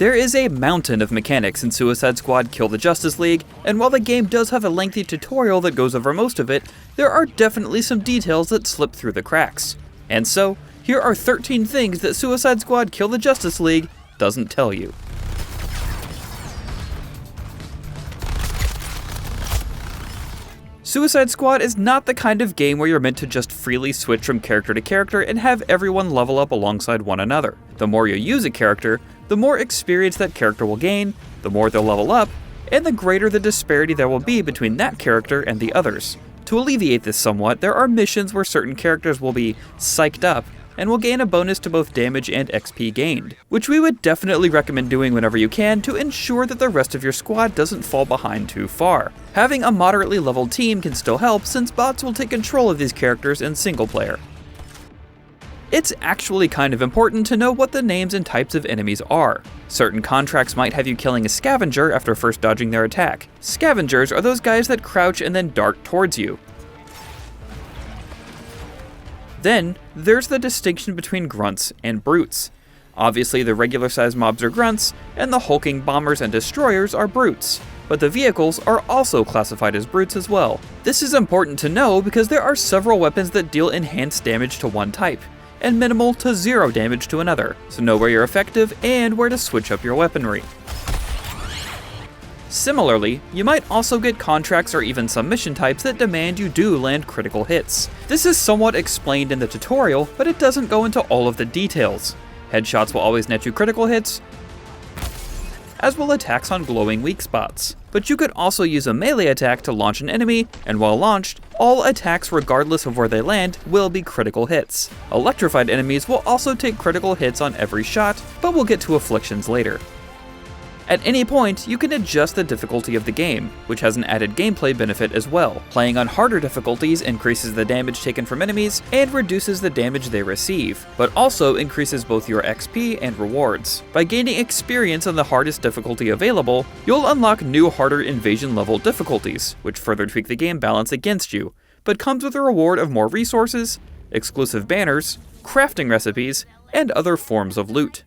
There is a mountain of mechanics in Suicide Squad Kill the Justice League, and while the game does have a lengthy tutorial that goes over most of it, there are definitely some details that slip through the cracks. And so, here are 13 things that Suicide Squad Kill the Justice League doesn't tell you. Suicide Squad is not the kind of game where you're meant to just freely switch from character to character and have everyone level up alongside one another. The more you use a character, the more experience that character will gain, the more they'll level up, and the greater the disparity there will be between that character and the others. To alleviate this somewhat, there are missions where certain characters will be psyched up and will gain a bonus to both damage and XP gained, which we would definitely recommend doing whenever you can to ensure that the rest of your squad doesn't fall behind too far. Having a moderately leveled team can still help since bots will take control of these characters in single player. It's actually kind of important to know what the names and types of enemies are. Certain contracts might have you killing a scavenger after first dodging their attack. Scavengers are those guys that crouch and then dart towards you. Then, there's the distinction between grunts and brutes. Obviously, the regular sized mobs are grunts, and the hulking bombers and destroyers are brutes. But the vehicles are also classified as brutes as well. This is important to know because there are several weapons that deal enhanced damage to one type, and minimal to zero damage to another, so know where you're effective and where to switch up your weaponry. Similarly, you might also get contracts or even some mission types that demand you do land critical hits. This is somewhat explained in the tutorial, but it doesn't go into all of the details. Headshots will always net you critical hits, as will attacks on glowing weak spots. But you could also use a melee attack to launch an enemy, and while launched, all attacks regardless of where they land will be critical hits. Electrified enemies will also take critical hits on every shot, but we'll get to Afflictions later. At any point, you can adjust the difficulty of the game, which has an added gameplay benefit as well. Playing on harder difficulties increases the damage taken from enemies and reduces the damage they receive, but also increases both your XP and rewards. By gaining experience on the hardest difficulty available, you'll unlock new harder invasion level difficulties, which further tweak the game balance against you, but comes with a reward of more resources, exclusive banners, crafting recipes, and other forms of loot.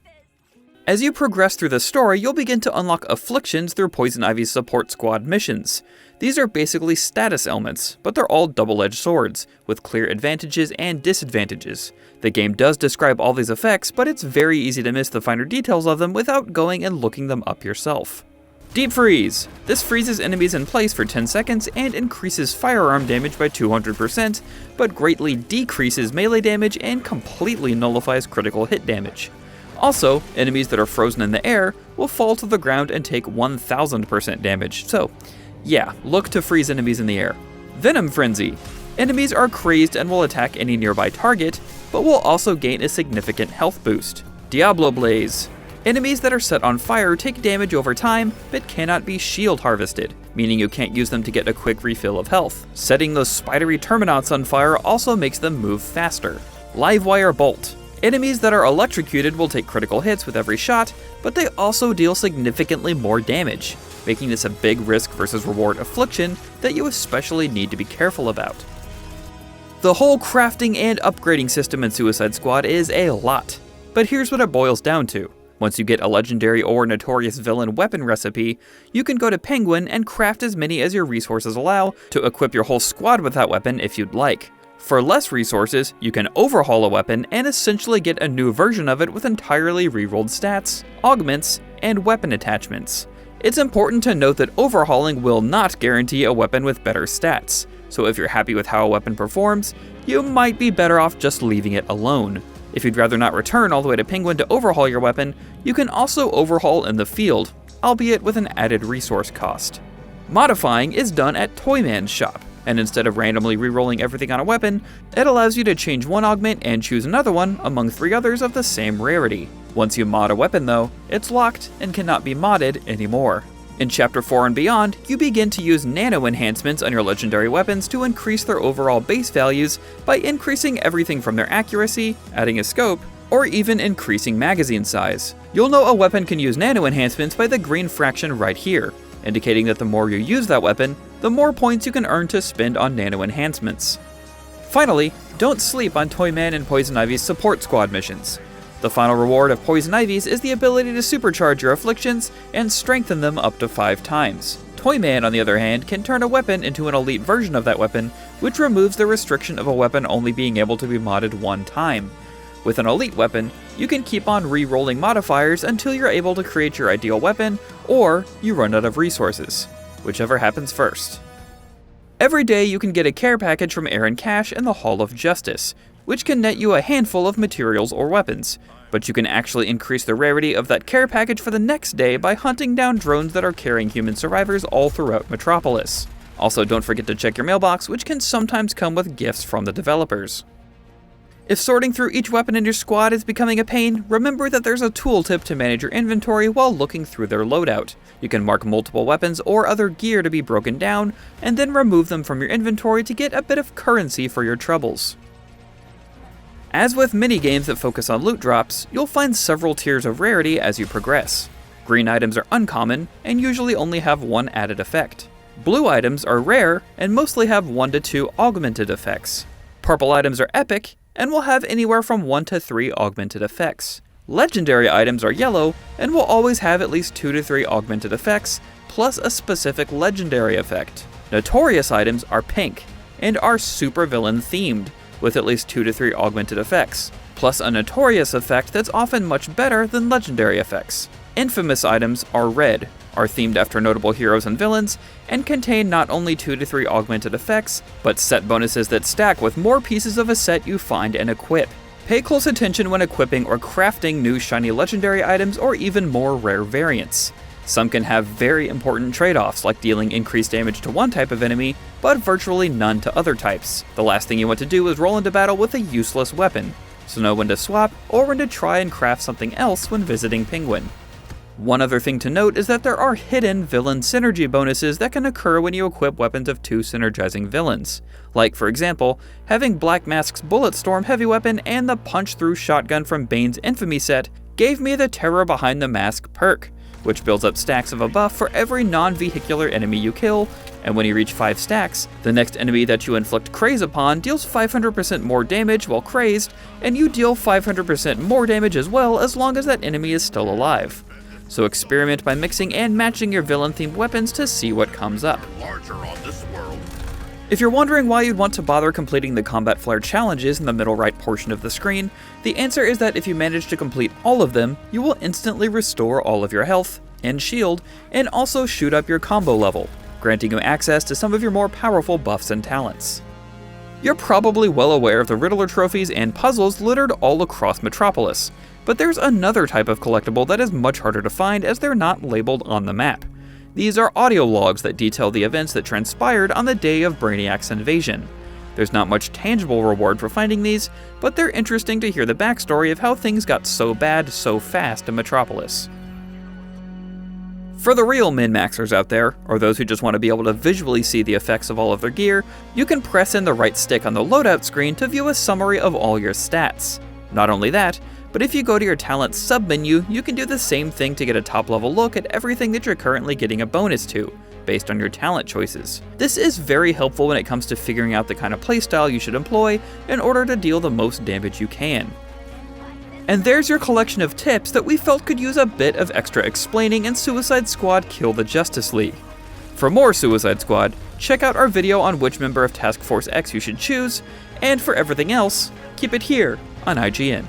As you progress through the story, you'll begin to unlock Afflictions through Poison Ivy's support squad missions. These are basically status elements, but they're all double-edged swords, with clear advantages and disadvantages. The game does describe all these effects, but it's very easy to miss the finer details of them without going and looking them up yourself. Deep Freeze. This freezes enemies in place for 10 seconds and increases firearm damage by 200%, but greatly decreases melee damage and completely nullifies critical hit damage. Also, enemies that are frozen in the air will fall to the ground and take 1000% damage, so yeah, look to freeze enemies in the air. Venom Frenzy. Enemies are crazed and will attack any nearby target, but will also gain a significant health boost. Diablo Blaze. Enemies that are set on fire take damage over time, but cannot be shield harvested, meaning you can't use them to get a quick refill of health. Setting those spidery terminats on fire also makes them move faster. Livewire Bolt. Enemies that are electrocuted will take critical hits with every shot, but they also deal significantly more damage, making this a big risk versus reward affliction that you especially need to be careful about. The whole crafting and upgrading system in Suicide Squad is a lot, but here's what it boils down to. Once you get a legendary or notorious villain weapon recipe, you can go to Penguin and craft as many as your resources allow to equip your whole squad with that weapon if you'd like. For less resources, you can overhaul a weapon and essentially get a new version of it with entirely rerolled stats, augments, and weapon attachments. It's important to note that overhauling will not guarantee a weapon with better stats, so if you're happy with how a weapon performs, you might be better off just leaving it alone. If you'd rather not return all the way to Penguin to overhaul your weapon, you can also overhaul in the field, albeit with an added resource cost. Modifying is done at Toyman's shop, and instead of randomly rerolling everything on a weapon, it allows you to change one augment and choose another one among 3 others of the same rarity. Once you mod a weapon though, it's locked and cannot be modded anymore. In Chapter 4 and beyond, you begin to use nano enhancements on your legendary weapons to increase their overall base values by increasing everything from their accuracy, adding a scope, or even increasing magazine size. You'll know a weapon can use nano enhancements by the green fraction right here, indicating that the more you use that weapon, the more points you can earn to spend on nano enhancements. Finally, don't sleep on Toyman and Poison Ivy's support squad missions. The final reward of Poison Ivies is the ability to supercharge your Afflictions and strengthen them up to 5 times. Toyman, on the other hand, can turn a weapon into an elite version of that weapon, which removes the restriction of a weapon only being able to be modded 1 time. With an elite weapon, you can keep on re-rolling modifiers until you're able to create your ideal weapon, or you run out of resources, whichever happens first. Every day you can get a care package from Aaron Cash in the Hall of Justice, which can net you a handful of materials or weapons, but you can actually increase the rarity of that care package for the next day by hunting down drones that are carrying human survivors all throughout Metropolis. Also, don't forget to check your mailbox, which can sometimes come with gifts from the developers. If sorting through each weapon in your squad is becoming a pain, remember that there's a tooltip to manage your inventory while looking through their loadout. You can mark multiple weapons or other gear to be broken down, and then remove them from your inventory to get a bit of currency for your troubles. As with many games that focus on loot drops, you'll find several tiers of rarity as you progress. Green items are uncommon, and usually only have 1 added effect. Blue items are rare, and mostly have 1 to 2 augmented effects. Purple items are epic, and will have anywhere from 1 to 3 augmented effects. Legendary items are yellow, and will always have at least 2 to 3 augmented effects, plus a specific legendary effect. Notorious items are pink, and are supervillain themed, with at least 2 to 3 augmented effects, plus a notorious effect that's often much better than legendary effects. Infamous items are red, are themed after notable heroes and villains, and contain not only 2 to 3 augmented effects, but set bonuses that stack with more pieces of a set you find and equip. Pay close attention when equipping or crafting new shiny legendary items or even more rare variants. Some can have very important trade-offs, like dealing increased damage to one type of enemy, but virtually none to other types. The last thing you want to do is roll into battle with a useless weapon, so know when to swap or when to try and craft something else when visiting Penguin. One other thing to note is that there are hidden villain synergy bonuses that can occur when you equip weapons of 2 synergizing villains. Like, for example, having Black Mask's Bulletstorm heavy weapon and the punch-through shotgun from Bane's Infamy set gave me the Terror Behind the Mask perk, which builds up stacks of a buff for every non-vehicular enemy you kill, and when you reach 5 stacks, the next enemy that you inflict Craze upon deals 500% more damage while crazed, and you deal 500% more damage as well as long as that enemy is still alive. So experiment by mixing and matching your villain-themed weapons to see what comes up. If you're wondering why you'd want to bother completing the Combat Flare challenges in the middle right portion of the screen, the answer is that if you manage to complete all of them, you will instantly restore all of your health and shield, and also shoot up your combo level, granting you access to some of your more powerful buffs and talents. You're probably well aware of the Riddler trophies and puzzles littered all across Metropolis, but there's another type of collectible that is much harder to find as they're not labeled on the map. These are audio logs that detail the events that transpired on the day of Brainiac's invasion. There's not much tangible reward for finding these, but they're interesting to hear the backstory of how things got so bad so fast in Metropolis. For the real min-maxers out there, or those who just want to be able to visually see the effects of all of their gear, you can press in the right stick on the loadout screen to view a summary of all your stats. Not only that, but if you go to your talent submenu, you can do the same thing to get a top-level look at everything that you're currently getting a bonus to, based on your talent choices. This is very helpful when it comes to figuring out the kind of playstyle you should employ in order to deal the most damage you can. And there's your collection of tips that we felt could use a bit of extra explaining in Suicide Squad Kill the Justice League. For more Suicide Squad, check out our video on which member of Task Force X you should choose, and for everything else, keep it here on IGN.